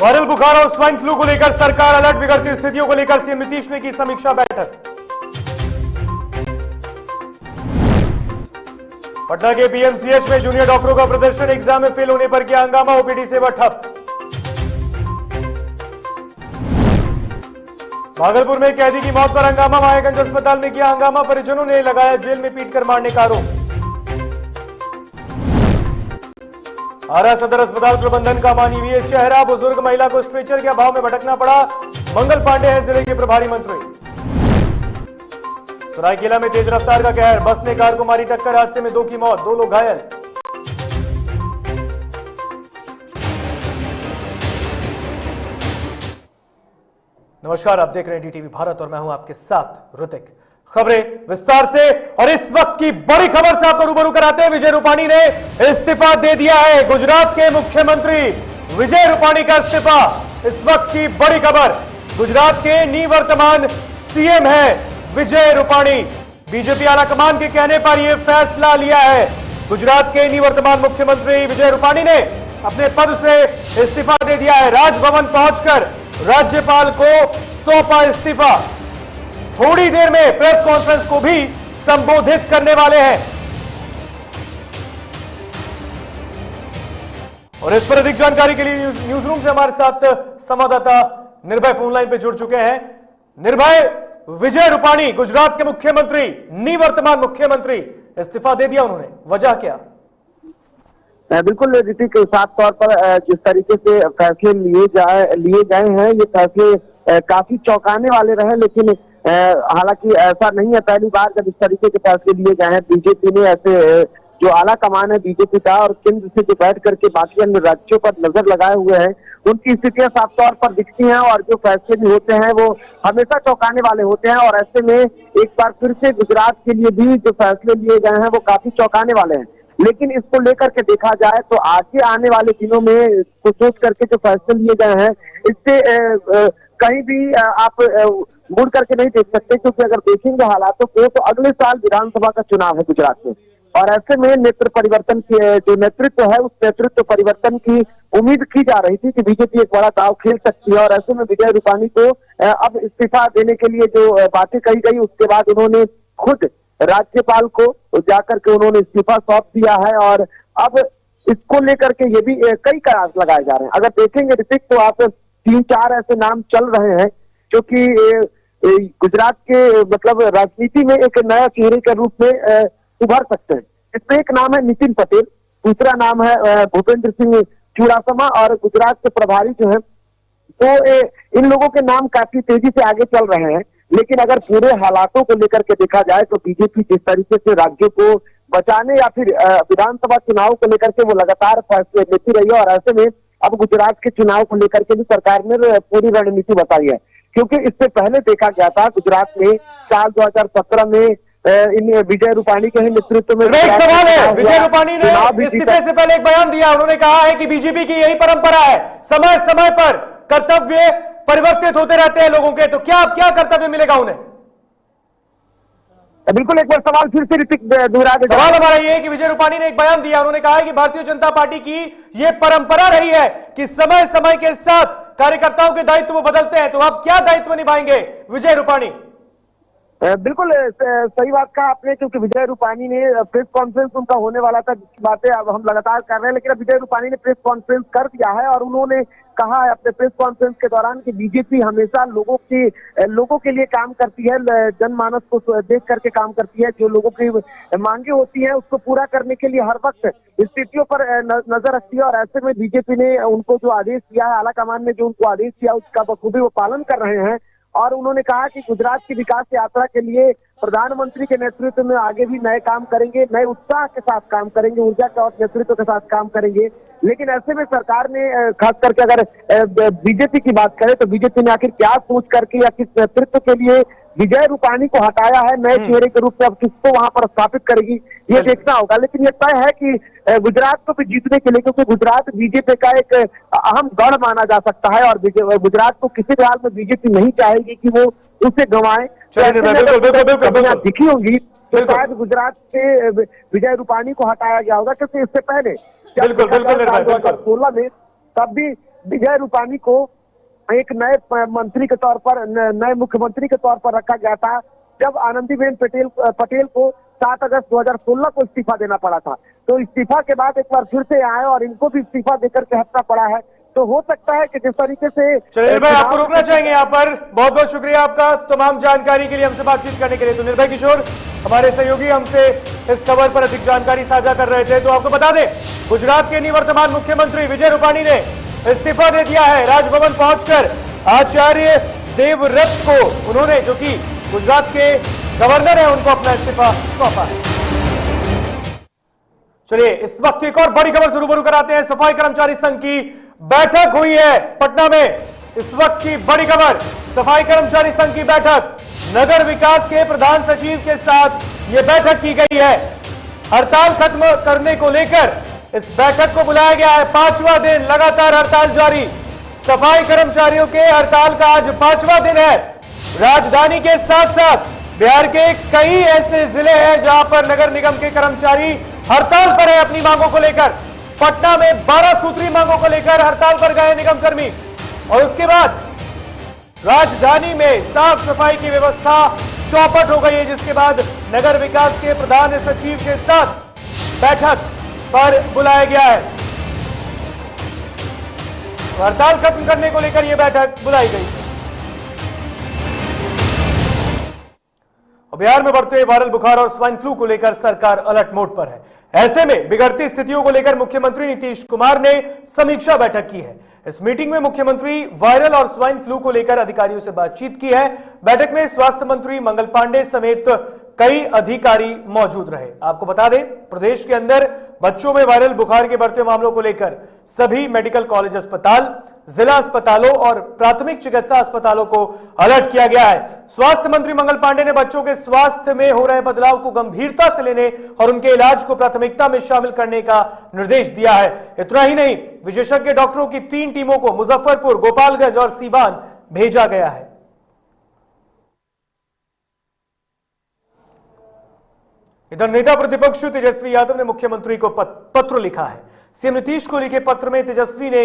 Viral बुखार और swine flu को लेकर सरकार अलर्ट। बिगड़ती स्थितियों को लेकर सीएम नीतीश ने की समीक्षा बैठक। पटना के पीएमसीएच में जूनियर डॉक्टरों का प्रदर्शन। एग्जाम में फेल होने पर किया हंगामा। ओपीडी सेवा ठप। भागलपुर में कैदी की मौत पर हंगामा। मायागंज अस्पताल में किया हंगामा। परिजनों ने लगाया जेल में पीटकर मारने का आरोप। आरा सदर अस्पताल प्रबंधन का मानवीय चेहरा। बुजुर्ग महिला को स्ट्रेचर के अभाव में भटकना पड़ा। मंगल पांडे है जिले के प्रभारी मंत्री। सरायकेला में तेज रफ्तार का कहर। बस ने कार को मारी टक्कर। हादसे में 2 की मौत, 2 लोग घायल। नमस्कार, आप देख रहे हैं डीटीवी भारत और मैं हूं आपके साथ ऋतिक। खबरें विस्तार से और इस वक्त की बड़ी खबर से आपको रूबरू कराते हैं। विजय रूपाणी ने इस्तीफा दे दिया है। गुजरात के मुख्यमंत्री विजय रूपाणी का इस्तीफा। इस वक्त की बड़ी खबर, गुजरात के निवर्तमान सीएम है विजय रूपाणी। बीजेपी आलाकमान के कहने पर यह फैसला लिया है। गुजरात के निवर्तमान मुख्यमंत्री विजय रूपाणी ने अपने पद से इस्तीफा दे दिया है। राजभवन पहुंचकर राज्यपाल को सौंपा इस्तीफा। थोड़ी देर में प्रेस कॉन्फ्रेंस को भी संबोधित करने वाले हैं। और इस पर अधिक जानकारी के लिए न्यूज रूम से हमारे साथ संवाददाता निर्भय फोन लाइन पे जुड़ चुके हैं। निर्भय, विजय रूपाणी गुजरात के मुख्यमंत्री, निवर्तमान मुख्यमंत्री, इस्तीफा दे दिया उन्होंने, वजह क्या? बिल्कुल ऋतिक, साफ तौर पर जिस तरीके से फैसले लिए गए हैं, ये फैसले काफी चौंकाने वाले रहे। लेकिन हालांकि ऐसा नहीं है पहली बार जब इस तरीके के फैसले लिए गए हैं। बीजेपी ने ऐसे जो आला कमान है बीजेपी का और केंद्र से जो बैठ करके बाकी अन्य राज्यों पर नजर लगाए हुए हैं, उनकी स्थितियां साफ तौर पर दिखती हैं और जो फैसले भी होते हैं वो हमेशा चौंकाने वाले होते हैं। और ऐसे में एक बार फिर से गुजरात के लिए भी जो फैसले लिए गए हैं वो काफी चौंकाने वाले हैं। लेकिन इसको लेकर के देखा जाए तो आगे आने वाले दिनों में सोच करके जो फैसले लिए गए हैं, इससे कहीं भी आप मुड़ करके नहीं देख सकते। क्योंकि अगर देखेंगे हालातों को तो अगले साल विधानसभा का चुनाव है गुजरात में, और ऐसे में नेतृत्व परिवर्तन की जो नेतृत्व है उस नेतृत्व परिवर्तन की उम्मीद की जा रही थी कि बीजेपी एक बड़ा दांव खेल सकती है। और ऐसे में विजय रूपाणी को अब इस्तीफा देने के लिए जो बातें कही गई, उसके बाद उन्होंने खुद राज्यपाल को जाकर के उन्होंने इस्तीफा सौंप दिया है। और अब इसको लेकर के ये भी कई कयास लगाए जा रहे हैं। अगर देखेंगे ऋतिक तो आप 3-4 ऐसे नाम चल रहे हैं जो कि गुजरात के मतलब राजनीति में एक नया चेहरे के रूप में उभर सकते हैं। इसमें एक नाम है नितिन पटेल, दूसरा नाम है भूपेंद्र सिंह चुड़ासमा और गुजरात के प्रभारी जो है, तो इन लोगों के नाम काफी तेजी से आगे चल रहे हैं। लेकिन अगर पूरे हालातों को लेकर के देखा जाए तो बीजेपी जिस तरीके से राज्यों को बचाने या फिर विधानसभा चुनाव को लेकर के वो लगातार फैसले लेती रही है। और ऐसे में अब गुजरात के चुनाव को लेकर के भी सरकार ने पूरी रणनीति बताई है। क्योंकि इससे पहले देखा गया था गुजरात में साल 2017 में इन विजय रूपाणी के नेतृत्व में एक सवाल है, विजय रूपाणी ने इस्तीफे से पहले एक बयान दिया। उन्होंने कहा है कि बीजेपी की यही परंपरा है, समय समय पर कर्तव्य परिवर्तित होते रहते हैं लोगों के। तो क्या कर्तव्य मिलेगा उन्हें? बिल्कुल, एक बार सवाल फिर से ऋतिक दोहरा दे। सवाल हमारा ये है कि विजय रूपाणी ने एक बयान दिया। उन्होंने कहा है कि भारतीय जनता पार्टी की ये परंपरा रही है कि समय समय के साथ कार्यकर्ताओं के दायित्व वो बदलते हैं। तो आप क्या दायित्व निभाएंगे विजय रूपाणी? बिल्कुल सही बात कहा आपने। क्योंकि विजय रूपाणी ने प्रेस कॉन्फ्रेंस उनका होने वाला था, जिसकी बातें अब हम लगातार कर रहे हैं। लेकिन अब विजय रूपाणी ने प्रेस कॉन्फ्रेंस कर दिया है और उन्होंने कहा है अपने प्रेस कॉन्फ्रेंस के दौरान कि बीजेपी हमेशा लोगों के लिए काम करती है, जनमानस को देख करके काम करती है। जो लोगों की मांगे होती हैं उसको पूरा करने के लिए हर वक्त स्थितियों पर नजर रखती है। और ऐसे में बीजेपी ने उनको जो आदेश दिया है, आला कमान ने जो उनको आदेश दिया उसका बखूबी वो पालन कर रहे हैं। और उन्होंने कहा कि गुजरात की विकास यात्रा के लिए प्रधानमंत्री के नेतृत्व में आगे भी नए काम करेंगे, नए उत्साह के साथ काम करेंगे, ऊर्जा के और नेतृत्व के साथ काम करेंगे। लेकिन ऐसे में सरकार ने खास करके अगर बीजेपी की बात करें तो बीजेपी ने आखिर क्या सोच करके या किस नेतृत्व के लिए विजय रूपाणी को हटाया है, नए चेहरे के रूप में अब किसको वहां पर स्थापित करेगी ये देखना होगा। लेकिन ये तय है कि गुजरात को भी जीतने के लिए, क्योंकि गुजरात बीजेपी का एक अहम गढ़ माना जा सकता है और गुजरात को किसी भी हाल में बीजेपी नहीं चाहेगी कि वो उसे गंवाए। दिखी होंगी तो शायद गुजरात से विजय रूपाणी को हटाया गया होगा। क्योंकि इससे पहले 2016 में तब भी विजय रूपानी को एक नए मंत्री के तौर पर, नए मुख्यमंत्री के तौर पर रखा गया था, जब आनंदीबेन पटेल को 7 अगस्त 2016 को इस्तीफा देना पड़ा था। तो इस्तीफा के बाद एक बार फिर से आए और इनको भी इस्तीफा देकर के हटना पड़ा है। तो हो सकता है कि जिस तरीके से चलिए निर्भय, आपको रोकना चाहेंगे यहाँ पर। बहुत बहुत शुक्रिया आपका तमाम जानकारी के लिए, हमसे बातचीत करने के लिए। तो निर्भय किशोर हमारे सहयोगी हमसे इस खबर पर अधिक जानकारी साझा कर रहे थे। तो आपको बता दें, गुजरात के निवर्तमान मुख्यमंत्री विजय रूपानी ने इस्तीफा दे दिया है। राजभवन पहुंचकर आचार्य देवव्रत को उन्होंने, जो कि गुजरात के गवर्नर है, उनको अपना इस्तीफा सौंपा है। चलिए इस वक्त एक और बड़ी खबर से रूबरू कराते हैं। सफाई कर्मचारी संघ की बैठक हुई है पटना में। इस वक्त की बड़ी खबर, सफाई कर्मचारी संघ की बैठक, नगर विकास के प्रधान सचिव के साथ यह बैठक की गई है। हड़ताल खत्म करने को लेकर इस बैठक को बुलाया गया है। 5वां दिन लगातार हड़ताल जारी। सफाई कर्मचारियों के हड़ताल का आज 5वां दिन है। राजधानी के साथ साथ बिहार के कई ऐसे जिले हैं जहां पर नगर निगम के कर्मचारी हड़ताल पर है अपनी मांगों को लेकर। पटना में 12 सूत्री मांगों को लेकर हड़ताल पर गए निगम कर्मी, और उसके बाद राजधानी में साफ सफाई की व्यवस्था चौपट हो गई है, जिसके बाद नगर विकास के प्रधान सचिव के साथ बैठक पर बुलाया गया है। हड़ताल खत्म करने को लेकर यह बैठक बुलाई गई है। बिहार में बढ़ते वायरल बुखार और स्वाइन फ्लू को लेकर सरकार अलर्ट मोड पर है। ऐसे में बिगड़ती स्थितियों को लेकर मुख्यमंत्री नीतीश कुमार ने समीक्षा बैठक की है। इस मीटिंग में मुख्यमंत्री वायरल और स्वाइन फ्लू को लेकर अधिकारियों से बातचीत की है। बैठक में स्वास्थ्य मंत्री मंगल पांडे समेत कई अधिकारी मौजूद रहे। आपको बता दें, प्रदेश के अंदर बच्चों में वायरल बुखार के बढ़ते मामलों को लेकर सभी मेडिकल कॉलेज अस्पताल, जिला अस्पतालों और प्राथमिक चिकित्सा अस्पतालों को अलर्ट किया गया है। स्वास्थ्य मंत्री मंगल पांडे ने बच्चों के स्वास्थ्य में हो रहे बदलाव को गंभीरता से लेने और उनके इलाज को प्राथमिकता में शामिल करने का निर्देश दिया है। इतना ही नहीं, विशेषज्ञ डॉक्टरों की 3 टीमों को मुजफ्फरपुर, गोपालगंज और सीवान भेजा गया है। इधर नेता प्रतिपक्ष तेजस्वी यादव ने मुख्यमंत्री को पत्र लिखा है। सीएम नीतीश को लिखे पत्र में तेजस्वी ने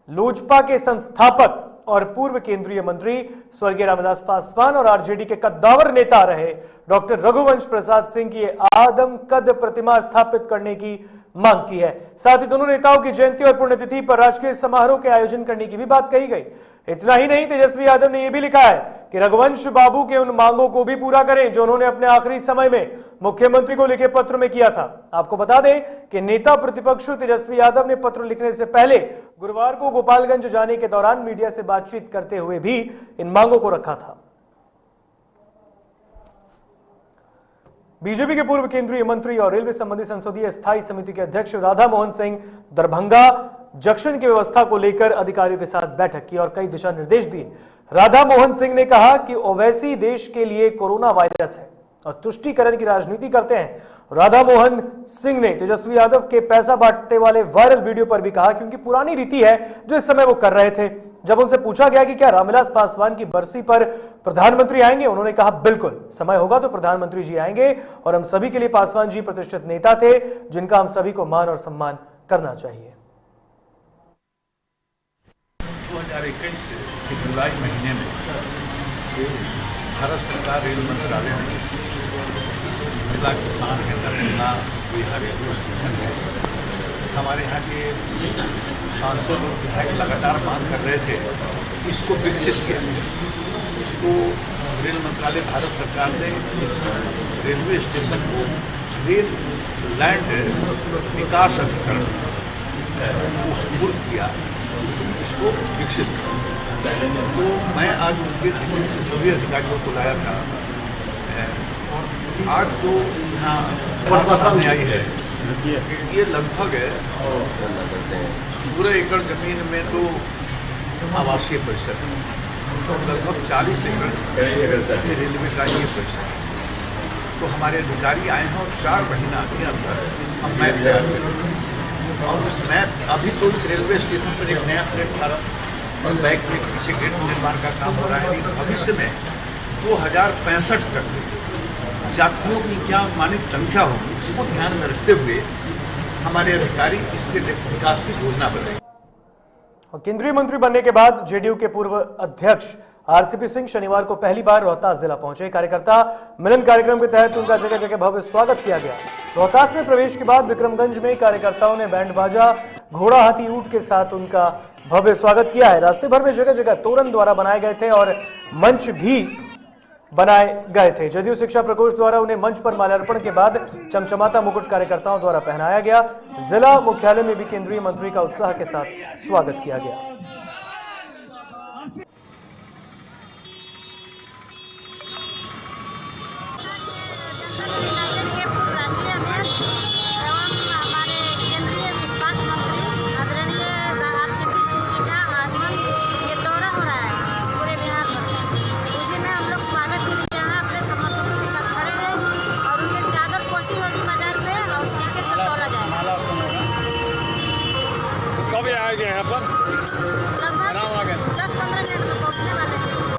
लोजपा के संस्थापक और पूर्व केंद्रीय मंत्री स्वर्गीय रामविलास पासवान और आरजेडी के कद्दावर नेता रहे डॉक्टर रघुवंश प्रसाद सिंह की आदमकद प्रतिमा स्थापित करने की मांग की है। साथ ही दोनों नेताओं की जयंती और पुण्यतिथि पर राजकीय समारोह के आयोजन करने की भी बात कही गई। इतना ही नहीं, तेजस्वी यादव ने यह भी लिखा है कि रघुवंश बाबू के उन मांगों को भी पूरा करें जो उन्होंने अपने आखिरी समय में मुख्यमंत्री को लिखे पत्र में किया था। आपको बता दें कि नेता प्रतिपक्ष तेजस्वी यादव ने पत्र लिखने से पहले गुरुवार को गोपालगंज जाने के दौरान मीडिया से बातचीत करते हुए भी इन मांगों को रखा था। बीजेपी के पूर्व केंद्रीय मंत्री और रेलवे संबंधी संसदीय स्थायी समिति के अध्यक्ष राधा मोहन सिंह दरभंगा जंक्शन की व्यवस्था को लेकर अधिकारियों के साथ बैठक की और कई दिशा निर्देश दिए। राधा मोहन सिंह ने कहा कि ओवैसी देश के लिए कोरोना वायरस है और तुष्टीकरण की राजनीति करते हैं। राधा मोहन सिंह ने तेजस्वी यादव के पैसा बांटने वाले वायरल वीडियो पर भी कहा कि उनकी पुरानी रीति है जो इस समय वो कर रहे थे। जब उनसे पूछा गया कि क्या रामविलास पासवान की बरसी पर प्रधानमंत्री आएंगे, उन्होंने कहा बिल्कुल, समय होगा तो प्रधानमंत्री जी आएंगे और हम सभी के लिए पासवान जी प्रतिष्ठित नेता थे जिनका हम सभी को मान और सम्मान करना चाहिए। 2021 के जुलाई महीने में भारत सरकार रेल मंत्रालय ने जिला किसान है दरभंगा जो यहाँ रेलवे स्टेशन है, हमारे यहाँ के सांसद और विधायक लगातार मांग कर रहे थे, इसको विकसित किया। तो रेल मंत्रालय भारत सरकार ने इस रेलवे स्टेशन को रेल लैंड विकास अधिकरण को सुपुर्द किया, इसको विकसित किया। तो मैं आज उनके दिल्ली से सभी अधिकारियों को लाया था और आज जो यहाँ बात सामने आई है, ये लगभग 16 एकड़ जमीन में तो आवासीय परिसर है, तो लगभग 40 एकड़ रेलवे का ये परिसर है। तो हमारे अधिकारी आए हैं और 4 महीना के अंदर इसका मैप तैयार करेंगे और उस मैप अभी तो इस रेलवे स्टेशन पर एक नया प्लेटफार्म और बैक के पीछे गेट निर्माण का काम हो रहा है। भविष्य में 2065 तक यात्रियों की क्या अनुमानित संख्या होगी, उसको ध्यान में रखते हुए हमारे अधिकारी इसके विकास की योजना बनाएंगे। और केंद्रीय मंत्री बनने के बाद जेडीयू के पूर्व अध्यक्ष आरसीपी सिंह शनिवार को पहली बार रोहतास जिला पहुंचे। कार्यकर्ता मिलन कार्यक्रम के तहत उनका जगह जगह भव्य स्वागत किया गया। रोहतास में प्रवेश के बाद विक्रमगंज में कार्यकर्ताओं ने बैंड बाजा, घोड़ा, हाथी, ऊंट के साथ उनका भव्य स्वागत किया है। रास्ते भर में जगह जगह तोरण द्वारा बनाए गए थे और मंच भी बनाए गए थे। जदयू शिक्षा प्रकोष्ठ द्वारा उन्हें मंच पर माल्यार्पण के बाद चमचमाता मुकुट कार्यकर्ताओं द्वारा पहनाया गया। जिला मुख्यालय में भी केंद्रीय मंत्री का उत्साह के साथ स्वागत किया गया। कब आएंगे यहाँ पर? लगभग 10-15 मिनट में पहुँचने वाले हैं।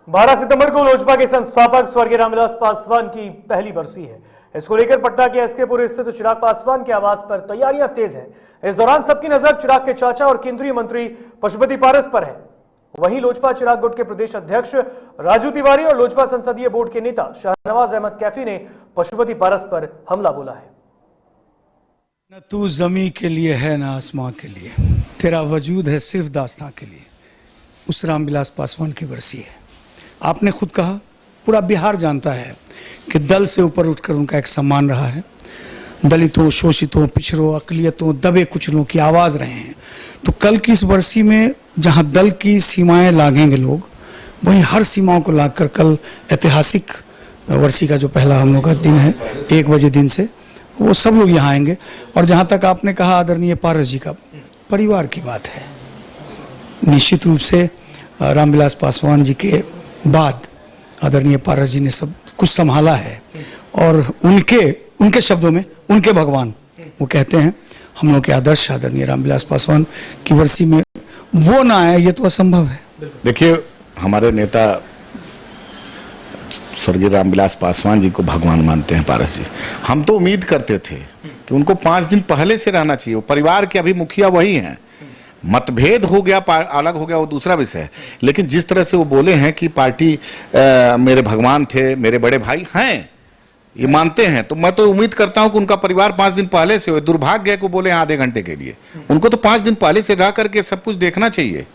12 सितंबर को लोजपा के संस्थापक स्वर्गीय रामविलास पासवान की पहली बरसी है। इसको लेकर पटना के एसकेपुर स्थित चिराग पासवान के आवास पर तैयारियां तेज हैं। इस दौरान सबकी नजर चिराग के चाचा और केंद्रीय मंत्री पशुपति पारस पर है। वहीं लोजपा चिराग गुट के प्रदेश अध्यक्ष राजू तिवारी और लोजपा संसदीय बोर्ड के नेता शाहनवाज अहमद कैफी ने पशुपति पारस पर हमला बोला है। न तू जमी के लिए है न आसमां के लिए, तेरा वजूद है सिर्फ दास्तां के लिए। उस रामविलास पासवान की बरसी है। आपने खुद कहा, पूरा बिहार जानता है कि दल से ऊपर उठकर उनका एक सम्मान रहा है। दलितों, शोषितों, पिछड़ों, अकलियतों, दबे कुचलों की आवाज रहे हैं। तो कल की इस बरसी में जहां दल की सीमाएं लागेंगे लोग, वहीं हर सीमाओं को लागकर कल ऐतिहासिक वर्षी का जो पहला हम लोग का दिन है 1 बजे दिन से, वो सब लोग यहाँ आएंगे। और जहाँ तक आपने कहा आदरणीय पारस जी का, परिवार की बात है। निश्चित रूप से रामविलास पासवान जी के बाद आदरणीय पारस जी ने सब कुछ संभाला है। और उनके शब्दों में उनके भगवान वो कहते हैं, हम लोग के आदर्श आदरणीय रामविलास पासवान की वर्षी में वो ना आए, ये तो असंभव है। देखिए, हमारे नेता स्वर्गीय रामविलास पासवान जी को भगवान मानते हैं पारस जी। हम तो उम्मीद करते थे कि उनको 5 दिन पहले से रहना चाहिए। वो परिवार के अभी मुखिया वही हैं। मतभेद हो गया, अलग हो गया, वो दूसरा विषय है। लेकिन जिस तरह से वो बोले हैं कि पार्टी मेरे भगवान थे, मेरे बड़े भाई हैं, ये मानते हैं, तो मैं तो उम्मीद करता हूं कि उनका परिवार 5 दिन पहले से हो। दुर्भाग्य है को बोले आधे घंटे के लिए। उनको तो 5 दिन पहले से रह करके सब कुछ देखना चाहिए।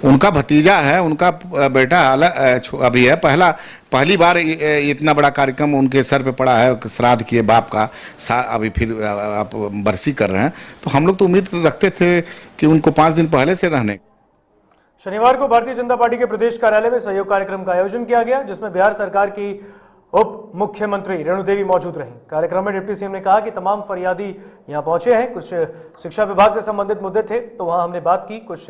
उनका भतीजा है, उनका बेटा अभी है, पहली बार इतना बड़ा कार्यक्रम उनके सर पे पड़ा है। श्राद्ध किए बाप का, अभी फिर आप बरसी कर रहे हैं। तो हम लोग तो उम्मीद रखते थे कि उनको 5 दिन पहले से रहने। शनिवार को भारतीय जनता पार्टी के प्रदेश कार्यालय में सहयोग कार्यक्रम का आयोजन किया गया, जिसमें बिहार सरकार की उप मुख्यमंत्री रेणु देवी मौजूद रहीं। कार्यक्रम में डिप्टी सीएम ने कहा कि तमाम फरियादी यहां पहुंचे हैं। कुछ शिक्षा विभाग से संबंधित मुद्दे थे तो वहां हमने बात की, कुछ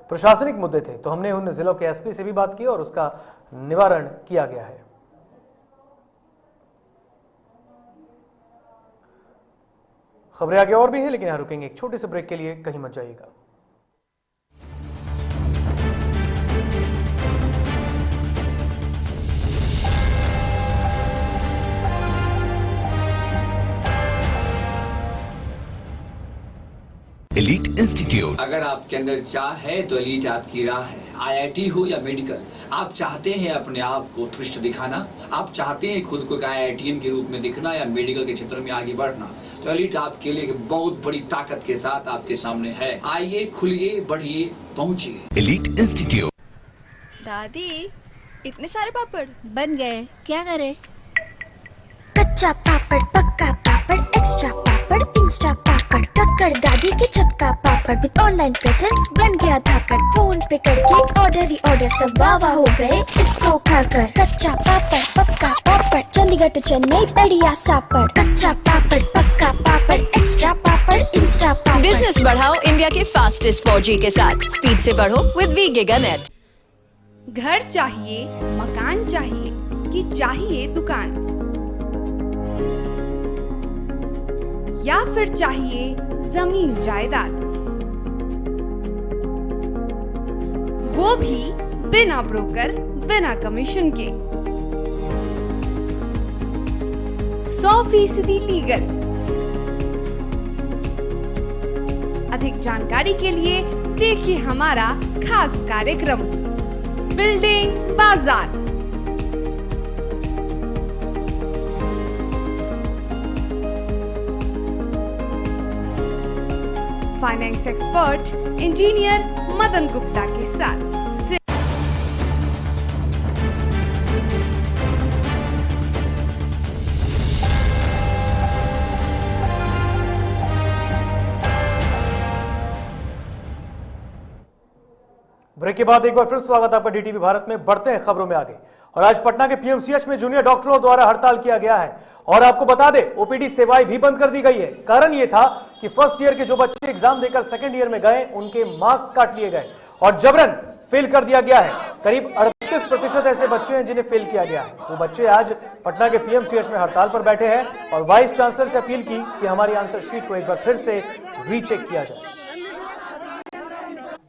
प्रशासनिक मुद्दे थे तो हमने उन जिलों के एसपी से भी बात की और उसका निवारण किया गया है। खबरें आगे और भी हैं, लेकिन यहां रुकेंगे एक छोटे से ब्रेक के लिए, कहीं मत जाइएगा। Elite institute. अगर आपके अंदर चाह है तो एलीट आपकी राह है। आईआईटी हो या मेडिकल, आप चाहते हैं अपने आप को उत्कृष्ट दिखाना, आप चाहते हैं खुद को एक आईआईटीएन के रूप में दिखना या मेडिकल के क्षेत्र में आगे बढ़ना, तो एलीट आपके लिए एक बहुत बड़ी ताकत के साथ आपके सामने है। आइए, खुलिए, बढ़िए, पहुंचिए। Elite institute. दादी, इतने सारे पापड़ बन गए, क्या करे? कच्चा पापड़, पक्का पापड़, एक्स्ट्रा पापड़, इंस्टा पापड़, कक्कर दादी की छत का पापड़ विद ऑनलाइन प्रेजेंस बन गया धाकड़। फोन पे करके ऑर्डर ही ऑर्डर, सब वाह हो गए इसको खाकर। कच्चा पापड़, पक्का पापड़, चंडीगढ़ टू चेन्नई बढ़िया सापड़। कच्चा पापड़, पक्का पापड़, एक्स्ट्रा पापड़, इंस्टा पापड़। बिजनेस बढ़ाओ इंडिया के फास्टेस्ट 4G के साथ, स्पीड से बढ़ो विद वी गिगानेट। घर चाहिए, मकान चाहिए कि चाहिए दुकान, या फिर चाहिए जमीन जायदाद, वो भी बिना ब्रोकर, बिना कमीशन के, 100% लीगल, अधिक जानकारी के लिए देखिए हमारा खास कार्यक्रम बिल्डिंग बाजार। Finance expert engineer Madan Gupta के साथ। ब्रेक के बाद एक बार फिर स्वागत आपका डीटीवी भारत में। बढ़ते हैं खबरों में आगे। और आज पटना के पीएमसीएच में जूनियर डॉक्टरों द्वारा हड़ताल किया गया है और आपको बता दें ओपीडी सेवाएं भी बंद कर दी गई है। कारण यह था कि फर्स्ट ईयर के जो बच्चे एग्जाम देकर सेकंड ईयर में गए उनके मार्क्स काट लिए गए और जबरन फेल कर दिया गया है। करीब 38% ऐसे बच्चे हैं जिन्हें फेल किया गया है। वो बच्चे आज पटना के पीएमसीएच में हड़ताल पर बैठे हैं और वाइस चांसलर से अपील की कि हमारी आंसर शीट को एक बार फिर से रीचेक किया जाए।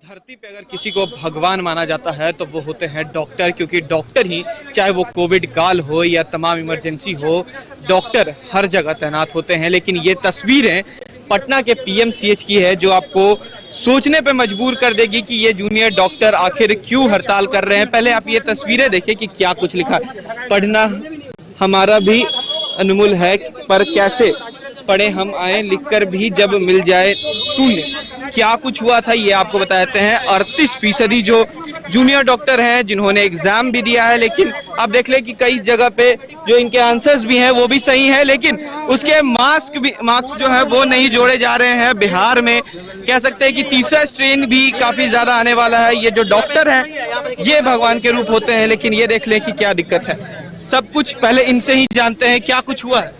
धरती पे अगर किसी को भगवान माना जाता है तो वो होते हैं डॉक्टर, क्योंकि डॉक्टर ही, चाहे वो कोविड काल हो या तमाम इमरजेंसी हो, डॉक्टर हर जगह तैनात होते हैं। लेकिन ये तस्वीरें पटना के पीएमसीएच की है जो आपको सोचने पे मजबूर कर देगी कि ये जूनियर डॉक्टर आखिर क्यों हड़ताल कर रहे हैं। पहले आप ये तस्वीरें देखिए कि क्या कुछ लिखा है। पढ़ना हमारा भी अनमोल है, पर कैसे पढ़े हम आए, लिखकर भी जब मिल जाए शून्य। क्या कुछ हुआ था ये आपको बताते हैं। 38% जो जूनियर डॉक्टर हैं जिन्होंने एग्जाम भी दिया है, लेकिन आप देख लें कि कई जगह पे जो इनके आंसर्स भी हैं वो भी सही हैं, लेकिन उसके मार्क्स जो है वो नहीं जोड़े जा रहे हैं। बिहार में कह सकते हैं कि तीसरा स्ट्रेन भी काफी ज्यादा आने वाला है। ये जो डॉक्टर हैं ये भगवान के रूप होते हैं, लेकिन ये देख लें कि क्या दिक्कत है। सब कुछ पहले इनसे ही जानते हैं क्या कुछ हुआ है।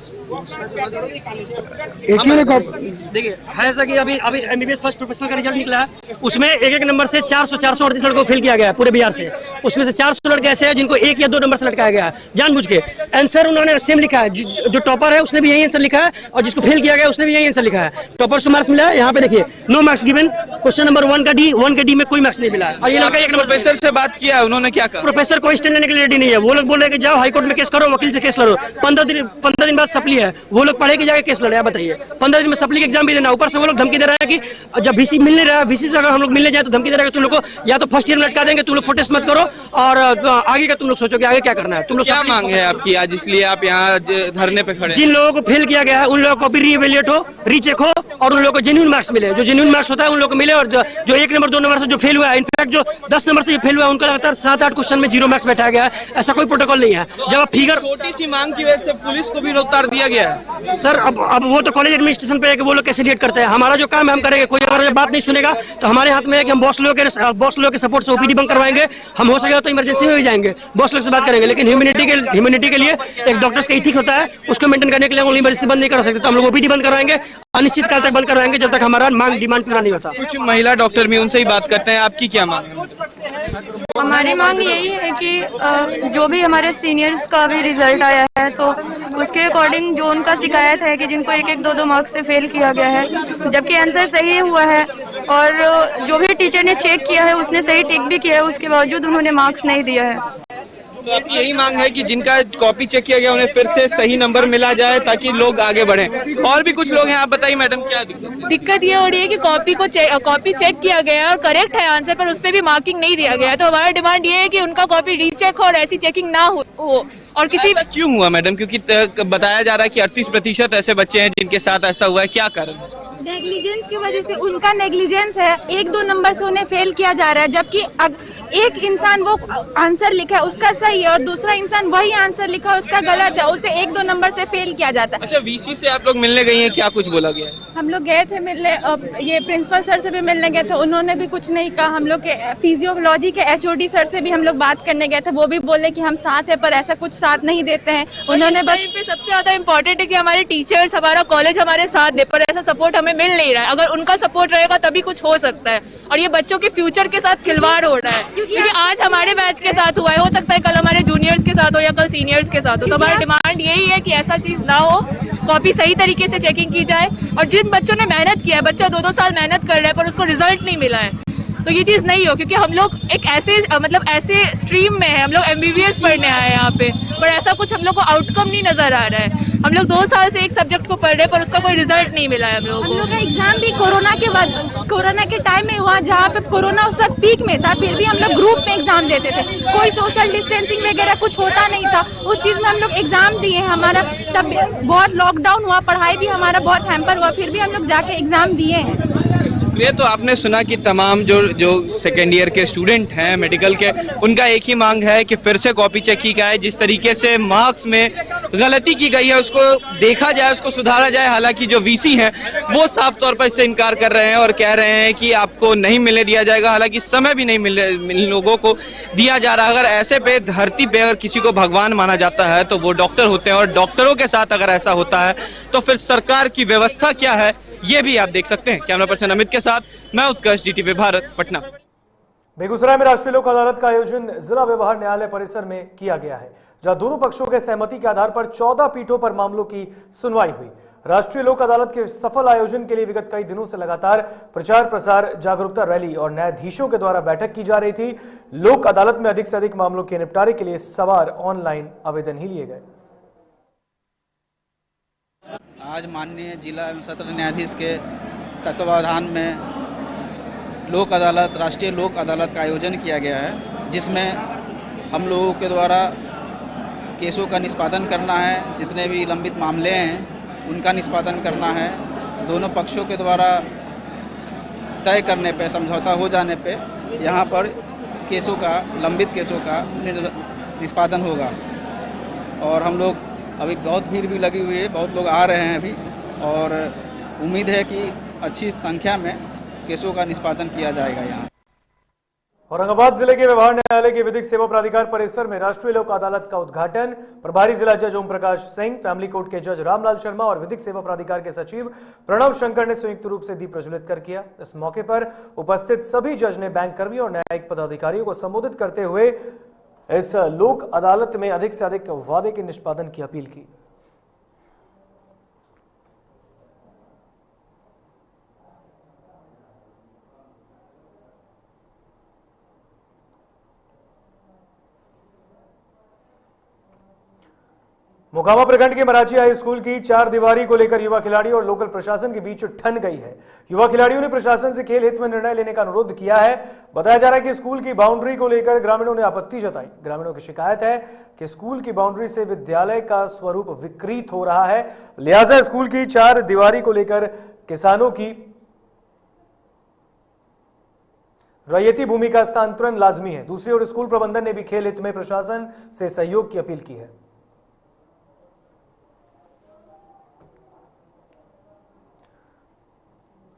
देखिए है ऐसा कि अभी एमबीबीएस फर्स्ट प्रोफेशनल का रिजल्ट निकला है, उसमें एक नंबर से 438 लड़कों को फेल किया गया है पूरे बिहार से। उसमें से 400 लड़के ऐसे हैं जिनको 1 या 2 नंबर से लटकाया गया है जानबूझ के। आंसर उन्होंने सेम लिखा है, जो टॉपर है उसने भी यही आंसर लिखा है और जिसको फेल किया गया उसने भी यही आंसर लिखा है। टॉपर को मार्क्स मिला है, यहाँ पे देखिए no marks given. Question number 1 का डी में कोई मार्क्स नहीं मिला है। और ये लड़का 1 नंबर। प्रोफेसर से बात किया, उन्होंने क्या कहा? प्रोफेसर कोई स्टैंड लेने के लिए रेडी नहीं है। वो लोग बोल रहे हैं कि जाओ हाईकोर्ट में केस करो, वकील से केस लड़ो। 15 दिन बाद सप्ली है, वो लोग पढ़े कि जाके केस लड़े। बताइए 15 दिन में सप्ली का एग्जाम भी देना, ऊपर से वो लोग धमकी दे रहा है कि जब वीसी मिल नहीं रहा है, वीसी से अगर हम लोग मिलने जाए तो धमकी दे रहा है कि तुम लोग को या तो फर्स्ट ईयर में लटका देंगे, तुम लोग फोटेस्ट मत करो और आगे का तुम लोग सोचो कि आगे क्या करना है। तुम लोग क्या मांग है आपकी आज, इसलिए आप यहाँ धरने पे खड़े? जिन लोगों को फेल किया गया है उन लोगों को भी रीएवैल्यूएट हो, रीचेक हो और उन लोगों को जेन्युइन मार्क्स मिले। जो जेन्युइन मार्क्स होता है उन लोगों को मिले और जो 1 नंबर 2 नंबर से जो फेल हुआ है, इनफैक्ट जो 10 नंबर से फेल हुआ है उनका लगातार 7-8 क्वेश्चन में 0 मार्क्स बैठाया गया है। ऐसा कोई प्रोटोकॉल नहीं है। जब आप फिगर छोटी सी मांग की वजह से पुलिस को भी उतार दिया गया है। सर अब वो तो कॉलेज एडमिनिस्ट्रेशन पे है कि वो लोग कैसे रिएक्ट करते हैं। हमारा जो काम है हम करेंगे। कोई अगर बात नहीं सुनेगा तो हमारे हाथ में है कि हम बॉस लोगों के सपोर्ट से ओपीडी बंद करवाएंगे। हम हो सकेगा तो इमरजेंसी में भी जाएंगे, बॉस लोग से बात करेंगे। लेकिन ह्यूमैनिटी के लिए एक डॉक्टर्स का एथिक होता है, उसको मेंटेन करने के लिए हम इमरजेंसी बंद नहीं कर सकते। तो हम लोग ओपीडी बंद करवाएंगे, अनिश्चित काल तक बंद करवाएंगे जब तक हमारा डिमांड पूरा नहीं होता। कुछ महिला डॉक्टर भी, उनसे ही बात करते हैं। आपकी क्या मांग है? हमारी मांग यही है कि जो भी हमारे सीनियर्स का भी रिजल्ट आया है तो उसके अकॉर्डिंग जो उनका शिकायत है कि जिनको 1-1, 2-2 मार्क्स से फेल किया गया है, जबकि आंसर सही हुआ है और जो भी टीचर ने चेक किया है उसने सही टिक भी किया है, उसके बावजूद उन्होंने मार्क्स नहीं दिया है। तो आपकी यही मांग है कि जिनका कॉपी चेक किया गया उन्हें फिर से सही नंबर मिला जाए ताकि लोग आगे बढ़ें। और भी कुछ लोग हैं, आप बताइए मैडम क्या दिक्कत ये हो रही है कि कॉपी चेक किया गया है और करेक्ट है आंसर, पर उस पर भी मार्किंग नहीं दिया गया है। तो हमारा डिमांड ये है कि उनका कॉपी रीचेक हो और ऐसी चेकिंग ना हो। और किसी ऐसा क्यों हुआ मैडम? क्योंकि बताया जा रहा है कि 38% ऐसे बच्चे हैं जिनके साथ ऐसा हुआ है। क्या कारण? नेग्लिजेंस की वजह से, उनका नेग्लिजेंस है। 1-2 नंबर से उन्हें फेल किया जा रहा है, जबकि एक इंसान वो आंसर लिखा है उसका सही है और दूसरा इंसान वही आंसर लिखा है उसका गलत है, उसे 1-2 नंबर से फेल किया जाता है। अच्छा, वीसी से आप लोग मिलने गई हैं, क्या कुछ बोला गया? हम लोग गए थे मिलने, ये प्रिंसिपल सर से भी मिलने गए थे, उन्होंने भी कुछ नहीं कहा। हम लोग के फिजियोलॉजी के HOD सर से भी हम लोग बात करने गए थे, वो भी बोले कि हम साथ है पर ऐसा कुछ साथ नहीं देते हैं। उन्होंने बस सबसे ज्यादा इम्पोर्टेंट है कि हमारे टीचर्स, हमारा कॉलेज हमारे साथ दे, पर ऐसा सपोर्ट हमें मिल नहीं रहा है। अगर उनका सपोर्ट रहेगा तभी कुछ हो सकता है और ये बच्चों के फ्यूचर के साथ खिलवाड़ हो रहा है, क्योंकि आज हमारे बैच के साथ हुआ है, हो सकता है कल हमारे जूनियर्स के साथ हो या कल सीनियर्स के साथ हो। तो हमारा डिमांड यही है कि ऐसा चीज ना हो, कॉपी सही तरीके से चेकिंग की जाए और जिन बच्चों ने मेहनत किया है, बच्चा 2-2 साल मेहनत कर रहा है पर उसको रिजल्ट नहीं मिला है, तो ये चीज़ नहीं हो, क्योंकि हम लोग एक ऐसे मतलब ऐसे स्ट्रीम में है, हम लोग MBBS पढ़ने आए हैं यहाँ पे, पर ऐसा कुछ हम लोग को आउटकम नहीं नज़र आ रहा है। हम लोग 2 साल से एक सब्जेक्ट को पढ़ रहे हैं पर उसका कोई रिजल्ट नहीं मिला है हम लोगों को। हम लोग का एग्जाम भी कोरोना के टाइम में हुआ, जहाँ पे कोरोना उस वक्त पीक में था, फिर भी हम लोग ग्रुप में एग्जाम देते थे, कोई सोशल डिस्टेंसिंग वगैरह कुछ होता नहीं था। उस चीज़ में हम लोग एग्जाम दिए, हमारा तब बहुत लॉकडाउन हुआ, पढ़ाई भी हमारा बहुत हैम्पर हुआ, फिर भी हम लोग जाके एग्जाम दिए हैं। ये तो आपने सुना कि तमाम जो सेकेंड ईयर के स्टूडेंट हैं मेडिकल के, उनका एक ही मांग है कि फिर से कॉपी चेक की जाए, जिस तरीके से मार्क्स में गलती की गई है उसको देखा जाए, उसको सुधारा जाए। हालांकि जो वीसी हैं वो साफ तौर पर इससे इनकार कर रहे हैं और कह रहे हैं कि आपको नहीं मिलने दिया जाएगा, हालांकि समय भी नहीं मिल लोगों को दिया जा रहा। अगर ऐसे पे धरती पे अगर किसी को भगवान माना जाता है तो वो डॉक्टर होते हैं, और डॉक्टरों के साथ अगर ऐसा होता है तो फिर सरकार की व्यवस्था क्या है ये भी आप देख सकते हैं। कैमरा पर्सन अमित के साथ मैं उत्कर्ष, DTV भारत, पटना। बेगूसराय में राष्ट्रीय लोक अदालत का आयोजन जिला व्यवहार न्यायालय परिसर में किया गया है, जहां दोनों पक्षों के सहमति के आधार पर 14 पीठों पर मामलों की सुनवाई हुई। राष्ट्रीय लोक अदालत के सफल आयोजन के लिए विगत कई दिनों से लगातार प्रचार प्रसार, जागरूकता रैली और न्यायाधीशों के द्वारा बैठक की जा रही थी। लोक अदालत में अधिक से अधिक मामलों के निपटारे के लिए सवार ऑनलाइन आवेदन ही लिए गए। आज माननीय जिला एवं सत्र न्यायाधीश के तत्वावधान में लोक अदालत, राष्ट्रीय लोक अदालत का आयोजन किया गया है, जिसमें हम लोगों के द्वारा केसों का निष्पादन करना है, जितने भी लंबित मामले हैं उनका निष्पादन करना है। दोनों पक्षों के द्वारा तय करने पे, समझौता हो जाने पे यहाँ पर केसों का, लंबित केसों का निष्पादन होगा। और हम लोग अभी बहुत भीड़ भी लगी हुई है, बहुत लोग आ रहे हैं अभी, और उम्मीद है कि अच्छी संख्या में केसों का निष्पादन किया जाएगा। यहाँ औरंगाबाद जिले के व्यवहार न्यायालय के विधिक सेवा प्राधिकार परिसर में राष्ट्रीय लोक अदालत का उद्घाटन प्रभारी जिला जज ओम प्रकाश सिंह, फैमिली कोर्ट के जज रामलाल शर्मा और विधिक सेवा प्राधिकार के सचिव प्रणव शंकर ने संयुक्त रूप से दीप प्रज्वलित कर किया। इस मौके पर उपस्थित सभी जज ने बैंक कर्मियों और न्यायिक पदाधिकारियों को संबोधित करते हुए इस लोक अदालत में अधिक से अधिक वादे के निष्पादन की अपील की। मोकामा प्रखंड के मराठी हाई स्कूल की 4 दीवारी को लेकर युवा खिलाड़ी और लोकल प्रशासन के बीच ठन गई है। युवा खिलाड़ियों ने प्रशासन से खेल हित में निर्णय लेने का अनुरोध किया है। बताया जा रहा है कि स्कूल की बाउंड्री को लेकर ग्रामीणों ने आपत्ति जताई। ग्रामीणों की शिकायत है कि स्कूल की बाउंड्री से विद्यालय का स्वरूप विकृत हो रहा है, लिहाजा स्कूल की 4 दीवारी को लेकर किसानों की रैयती भूमि का हस्तांतरण लाजमी है। दूसरी ओर स्कूल प्रबंधन ने भी खेल हित में प्रशासन से सहयोग की अपील की है।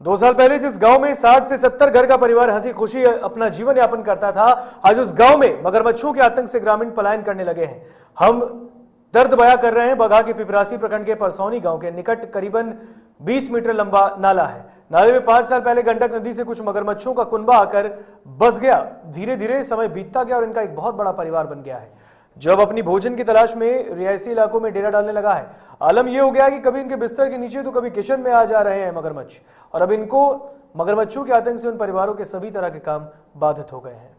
2 साल पहले जिस गांव में 60 से 70 घर का परिवार हंसी खुशी अपना जीवन यापन करता था, आज उस गांव में मगरमच्छों के आतंक से ग्रामीण पलायन करने लगे हैं। हम दर्द बयां कर रहे हैं। बगहा के पिपरासी प्रखंड के परसौनी गांव के निकट करीबन 20 मीटर लंबा नाला है। नाले में 5 साल पहले गंडक नदी से कुछ मगरमच्छों का कुनबा आकर बस गया। धीरे धीरे समय बीतता गया और इनका एक बहुत बड़ा परिवार बन गया है। जब अपनी भोजन की तलाश में रिहायशी इलाकों में डेरा डालने लगा है, आलम यह हो गया कि कभी इनके बिस्तर के नीचे तो कभी किचन में आ जा रहे हैं मगरमच्छ, और अब इनको मगरमच्छों के आतंक से उन परिवारों के सभी तरह के काम बाधित हो गए हैं।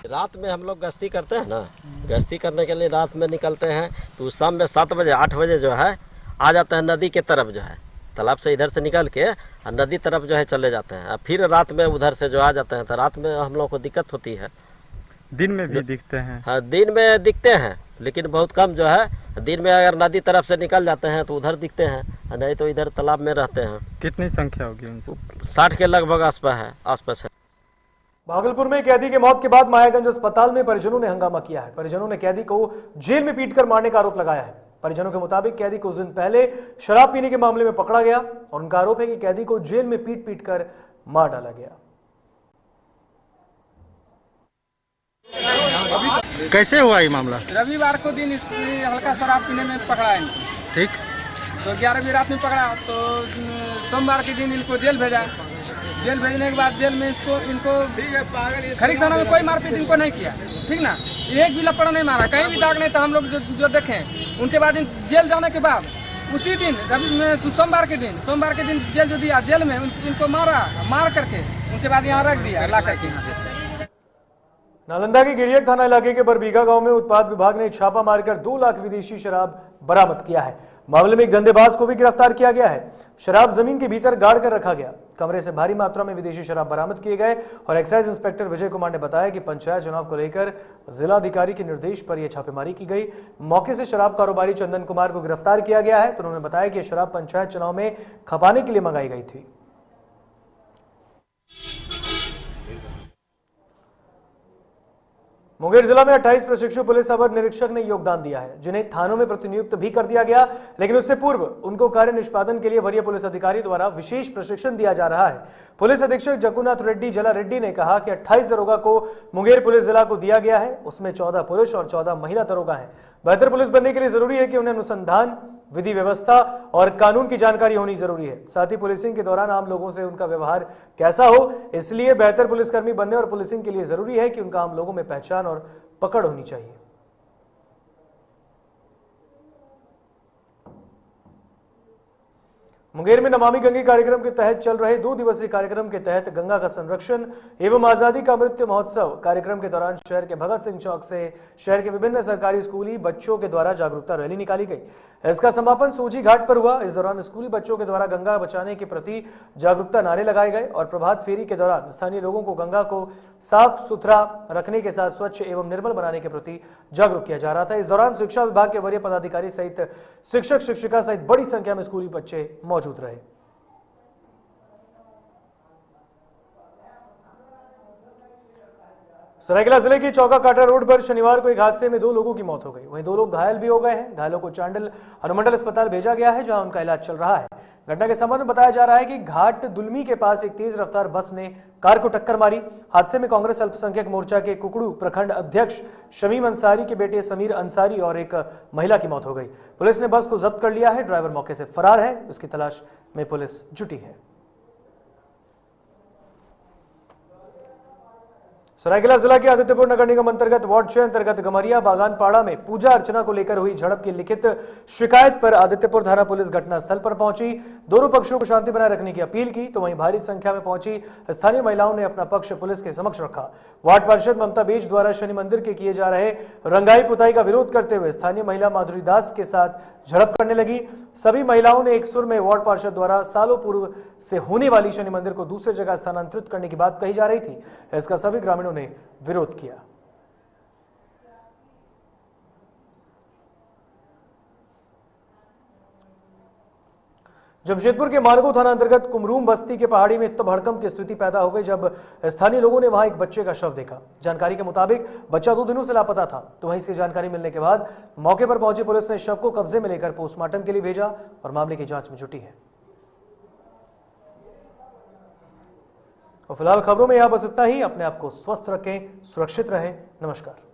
रात में हम लोग गश्ती करते हैं ना, गश्ती करने के लिए रात में निकलते हैं तो शाम में 7 बजे 8 बजे जो है आ जाते हैं नदी के तरफ, जो है तालाब से इधर से निकल के नदी तरफ जो है चले जाते हैं। फिर रात में उधर से जो आ जाते हैं तो रात में हम लोग को दिक्कत होती है। दिन में भी दिखते हैं? हाँ, दिन में दिखते हैं लेकिन बहुत कम जो है। दिन में अगर नदी तरफ से निकल जाते हैं तो उधर दिखते हैं, नहीं तो इधर तालाब में रहते हैं। कितनी संख्या होगी उनसे? 60 के लगभग आसपास है। भागलपुर में कैदी की मौत के बाद मायागंज अस्पताल में परिजनों ने हंगामा किया है। परिजनों ने कैदी को जेल में पीटकर मारने का आरोप लगाया है। परिजनों के मुताबिक कैदी कुछ दिन पहले शराब पीने के मामले में पकड़ा गया और उनका आरोप है कि कैदी को जेल में पीट कर मार डाला गया। कैसे हुआ ये मामला? रविवार को दिन इसने हल्का शराब पीने में पकड़ा है। ठीक, तो 11वीं रात में पकड़ा, तो सोमवार के दिन इनको जेल भेजा। जेल भेजने के बाद जेल में इनको खरीद थाना में कोई मारपीट इनको नहीं किया, ठीक ना, एक भी लपड़ा नहीं मारा, कहीं भी दाग नहीं था। हम लोग जो देखें उनके बाद जेल जाने के बाद उसी दिन सोमवार के दिन जेल जो दिया, जेल में इनको मार करके उनके बाद यहाँ रख दिया ला करके यहाँ। नालंदा के गिरियक थाना इलाके के बरबीघा गांव में उत्पाद विभाग ने छापा मारकर 2 लाख विदेशी शराब बरामद किया है। मामले में एक धंधेबाज को भी गिरफ्तार किया गया है। शराब जमीन के भीतर गाड़ कर रखा गया। कमरे से भारी मात्रा में विदेशी शराब बरामद किए गए और एक्साइज इंस्पेक्टर विजय कुमार ने बताया कि पंचायत चुनाव को लेकर जिलाधिकारी के निर्देश पर यह छापेमारी की गई। मौके से शराब कारोबारी चंदन कुमार को गिरफ्तार किया गया है। तो उन्होंने बताया कि यह शराब पंचायत चुनाव में खपाने के लिए मंगाई गई थी। मुंगेर जिला में 28 प्रशिक्षु पुलिस अवर निरीक्षक ने योगदान दिया है, जिन्हें थानों में प्रतिनियुक्त भी कर दिया गया, लेकिन उससे पूर्व उनको कार्य निष्पादन के लिए वरीय पुलिस अधिकारी द्वारा विशेष प्रशिक्षण दिया जा रहा है। पुलिस अधीक्षक जगुनाथ रेड्डी जला रेड्डी ने कहा कि 28 दरोगा को मुंगेर पुलिस जिला को दिया गया है, उसमें 14 पुरुष और 14 महिला दरोगा हैं। बेहतर पुलिस बनने के लिए जरूरी है कि उन्हें अनुसंधान, विधि व्यवस्था और कानून की जानकारी होनी जरूरी है। साथ ही पुलिसिंग के दौरान आम लोगों से उनका व्यवहार कैसा हो, इसलिए बेहतर पुलिसकर्मी बनने और पुलिसिंग के लिए जरूरी है कि उनका आम लोगों में पहचान और पकड़ होनी चाहिए। मुंगेर में नमामि गंगे कार्यक्रम के तहत चल रहे 2 दिवसीय कार्यक्रम के तहत गंगा का संरक्षण एवं आजादी का अमृत महोत्सव कार्यक्रम के दौरान शहर के भगत सिंह चौक से शहर के विभिन्न सरकारी स्कूली बच्चों के द्वारा जागरूकता रैली निकाली गई। इसका समापन सूजी घाट पर हुआ। इस दौरान स्कूली बच्चों के द्वारा गंगा बचाने के प्रति जागरूकता नारे लगाए गए और प्रभात फेरी के दौरान स्थानीय लोगों को गंगा को साफ सुथरा रखने के साथ स्वच्छ एवं निर्मल बनाने के प्रति जागरूक किया जा रहा था। इस दौरान शिक्षा विभाग के वरीय पदाधिकारी सहित शिक्षक शिक्षिका सहित बड़ी संख्या में स्कूली बच्चे मौजूद रहे। सरायकेला जिले की चौका काटा रोड पर शनिवार को एक हादसे में 2 लोगों की मौत हो गई। वहीं 2 लोग घायल भी हो गए हैं। घायलों को चांडल अनुमंडल अस्पताल भेजा गया है, जहां उनका इलाज चल रहा है। घटना के संबंध में बताया जा रहा है कि घाट दुलमी के पास एक तेज रफ्तार बस ने कार को टक्कर मारी। हादसे में कांग्रेस अल्पसंख्यक मोर्चा के कुकड़ू प्रखंड अध्यक्ष शमीम अंसारी के बेटे समीर अंसारी और एक महिला की मौत हो गई। पुलिस ने बस को जब्त कर लिया है। ड्राइवर मौके से फरार है। उसकी तलाश में पुलिस जुटी है। सरायकेला जिला के आदित्यपुर नगर निगम अंतर्गत वार्ड 6 अंतर्गत गमरिया बागानपाड़ा में पूजा अर्चना को लेकर हुई झड़प की लिखित शिकायत पर आदित्यपुर थाना पुलिस घटनास्थल पर पहुंची। दोनों पक्षों को शांति बनाए रखने की अपील की, तो वहीं भारी संख्या में पहुंची स्थानीय महिलाओं ने अपना पक्ष पुलिस के समक्ष रखा। वार्ड पार्षद ममता बेज द्वारा शनि मंदिर के किए जा रहे रंगाई पुताई का विरोध करते हुए स्थानीय महिला माधुरी दास के साथ झड़प करने लगी। सभी महिलाओं ने एक सुर में वार्ड पार्षद द्वारा सालों पूर्व से होने वाली शनि मंदिर को दूसरी जगह स्थानांतरित करने की बात कही जा रही थी। इसका सभी ग्रामीणों ने विरोध किया। जमशेदपुर के मारगो थाना अंतर्गत कुमरूम बस्ती के पहाड़ी में तब हड़कंप की स्थिति पैदा हो गई जब स्थानीय लोगों ने वहां एक बच्चे का शव देखा। जानकारी के मुताबिक बच्चा 2 दिनों से लापता था, तो वहीं इसकी जानकारी मिलने के बाद मौके पर पहुंची पुलिस ने शव को कब्जे में लेकर पोस्टमार्टम के लिए भेजा और मामले की जांच में जुटी है। और फिलहाल खबरों में यहां बस इतना ही। अपने आप को स्वस्थ रखें, सुरक्षित रहें। नमस्कार।